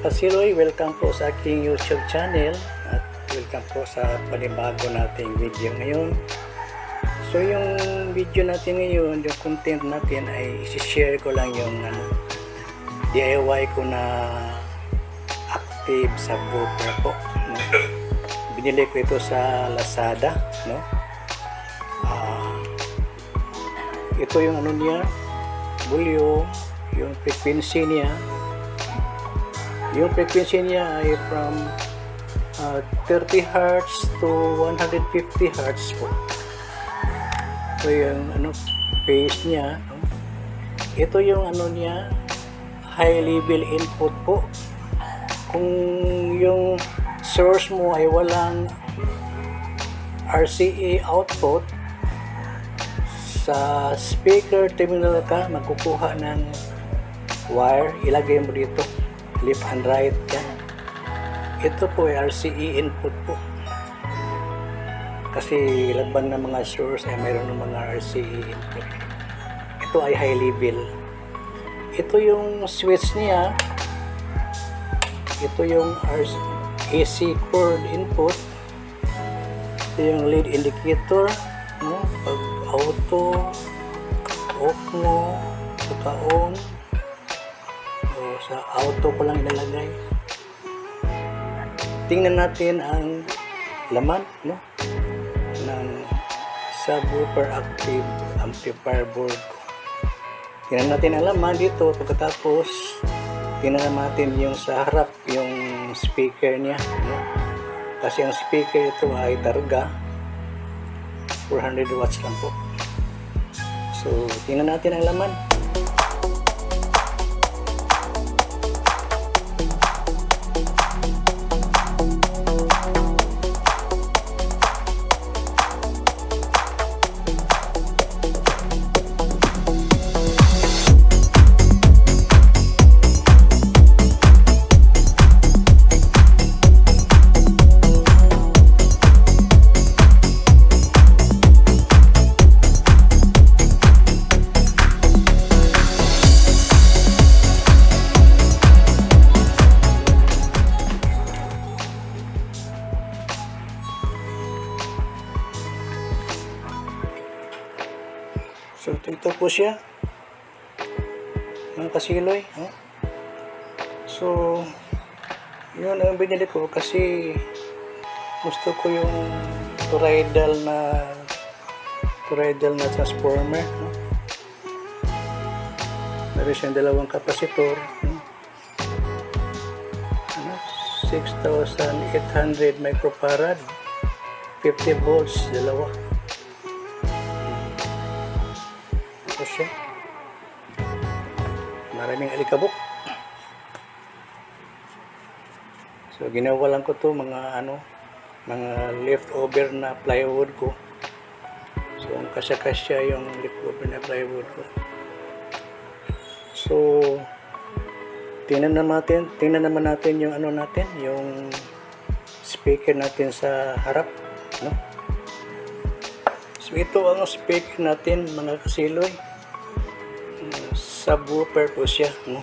kasiloy, welcome po sa aking YouTube channel at welcome po sa panibago nating video ngayon. So yung video natin ngayon, yung content natin ay isi-share ko lang yung DIY ko na active subwoofer po, no? Binili ko ito sa Lazada, no? Ito yung niya, volume, yung frequency niya. Yung frequency niya ay from 30 Hz to 150 Hz po. Ito yung phase niya, no? Ito yung niya, high level input po. Kung yung source mo ay walang RCA output, sa speaker terminal ka magkukuha ng wire, ilagay mo dito left and right yan. Ito po ay RCA input po, kasi laban ng mga source ay mayroon ng mga RCA input. Ito ay high level. Ito yung switch niya, ito yung AC cord input, ito yung lead indicator, no? Pag auto off mo, saka on, sa auto ko lang inalagay. Tingnan natin ang laman, no, ng subwoofer active amplifier board ko. Tingnan natin ang laman dito. Pagkatapos tingnan natin yung sa harap, yung speaker niya, no? Kasi ang speaker ito ay Targa 400 watts lang po. So tingnan natin ang laman. So ito po siya, mga kasiloy, no? So yun ang binili ko kasi gusto ko yung toroidal na transformer, no? Meron siyang dalawang kapasitor, no? 6,800 microfarad, 50 volts, dalawa. Siya. Maraming alikabok. So ginawa lang ko to mga mga leftover na plywood ko. So ang kasya-kasya yung leftover na plywood ko. So tingnan naman natin yung natin, yung speaker natin sa harap, no? So ito ang speaker natin, mga kasiloy. Subwoofer po siya, no?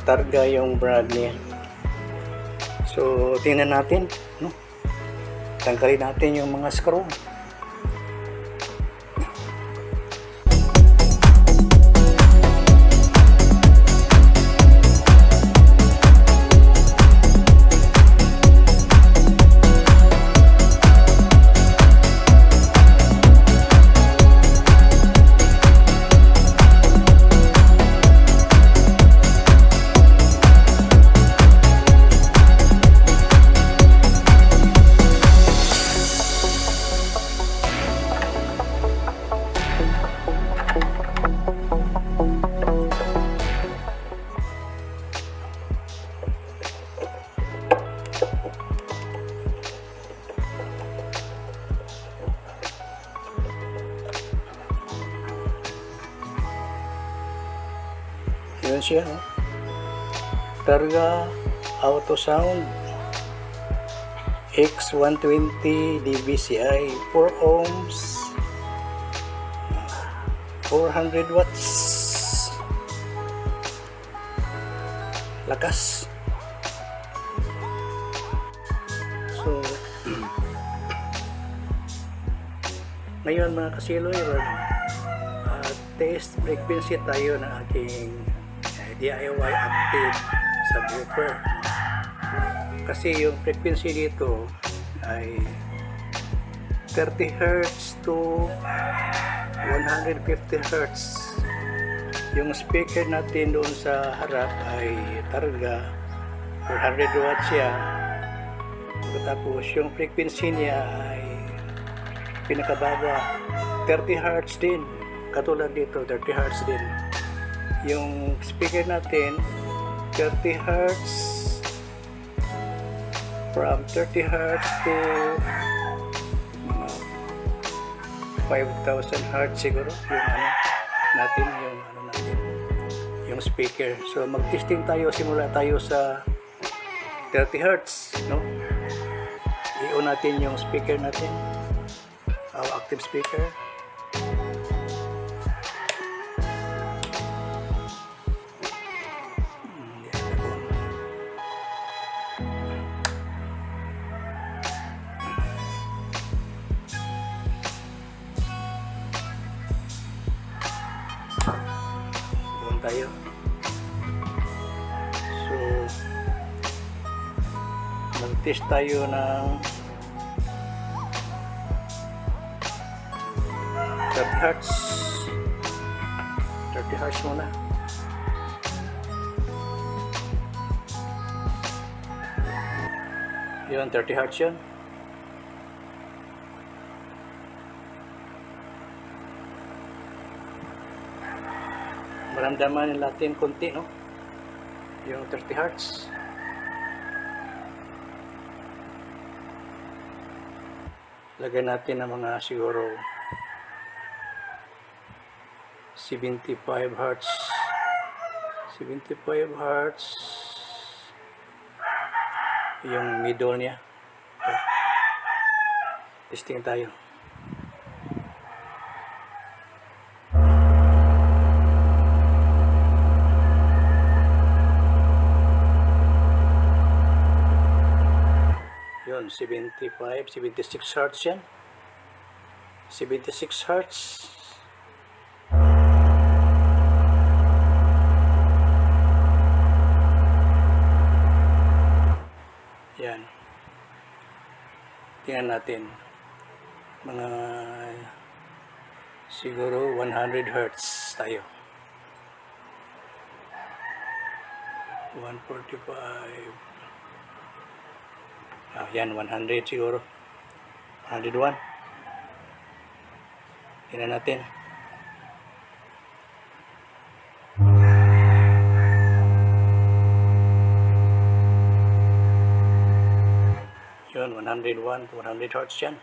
Targa yung brand niya. So tingnan natin, no? Tanggalin natin yung mga screw. Yun siya, no? Targa Auto Sound X120 DBCI 4 ohms 400 watts. lakas. So ngayon mga kasiloy, test frequency tayo ng aking DIY active subwoofer. Kasi yung frequency dito ay 30 Hz to 150 Hz. Yung speaker natin doon sa harap ay Targa 400 watts siya. Tapos yung frequency niya ay pinakababa 30 Hz din, katulad dito 30 Hz din. Yung speaker natin 30 Hz, from 30 Hz to 5,000 Hz siguro yung natin, yung speaker. So mag-testing tayo, simula tayo sa 30 Hz, no? I-on natin yung speaker natin, active speaker. On tayo. So mag-test tayo ng 30 Hz. 30 Hz muna. Yun, 30 Hz yun. Maramdaman natin konti, no? Yung 30 Hz. Lagyan natin ng mga siguro 75 Hz. 75 Hz. Yung middle niya. Okay. Testing tayo. Yun, 75, 76 Hz yan. 76 Hz. Yan. Tingnan natin. Mga siguro 100 Hz tayo. 145. Yan, 100 siguro. 101. Tingnan natin. Yun, 101 to 100 Hz yan.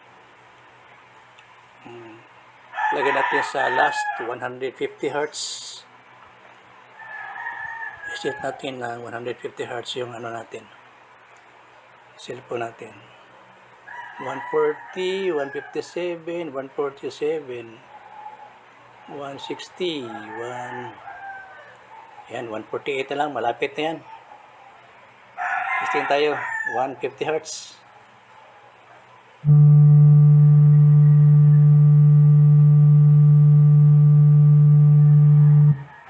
Lagyan natin sa last 150 Hz. I-set natin na 150 Hz yung ano natin. Cellphone natin. 140, 157, 147, 160, yan, 148 na lang, malapit na yan. Testing tayo, 150 Hz.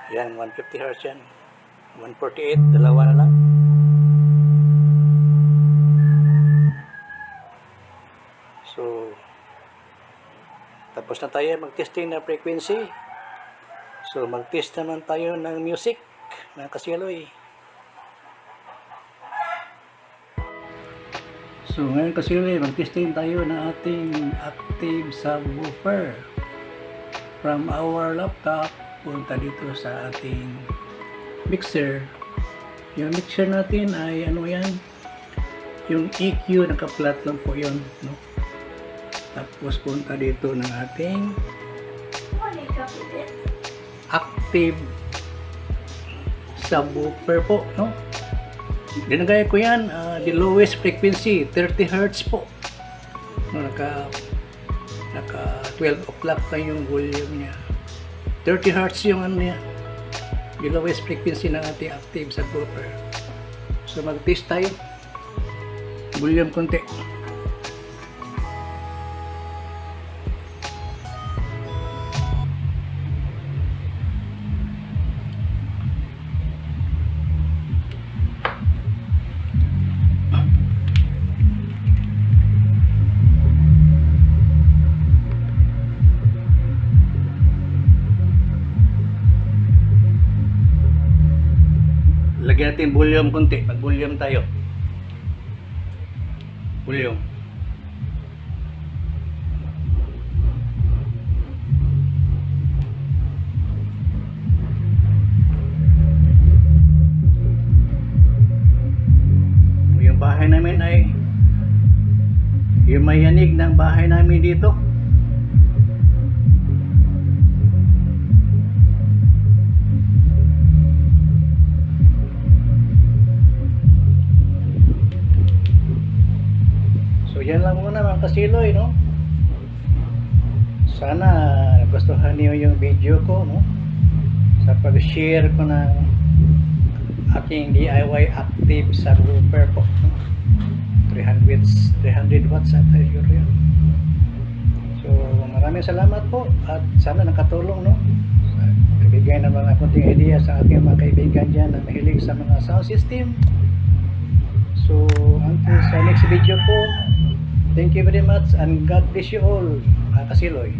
Yan, 150 Hz yan. 148, dalawa na lang. So, tapos na tayo mag-testing na frequency. So, mag-test naman tayo ng music na kasiloy. So, ngayon kasiloy, mag-testing tayo ng ating active subwoofer. From our laptop, punta dito sa ating mixer. Yung mixer natin ay ano yan? Yung EQ, naka-flat lang po yun, no? Tapos punta dito ng ating active subwoofer po, no? Dinagay ko yan, the lowest frequency, 30 Hz po. No, naka 12 o'clock na yung volume niya. 30 Hz yung ano niya, the lowest frequency ng ating active subwoofer. So mag-taste tayo. Volume konti. Lagyan natin volume konti. Mag-volume tayo. Volume. Yung bahay namin ay yung may yanig ng bahay namin dito. So yan lang muna mga kasiloy, no? Sana nagustuhan niyo yung video ko, no? Sa pag-share ko ng aking DIY active subwoofer po, no? 300 watts at siguro yun. So maraming salamat po at sana nakatulong, no? Ibigay ng mga kunting idea sa aking mga kaibigan dyan na mahilig sa mga sound system. So until sa next video po, thank you very much and God bless you all, mga kasiloy.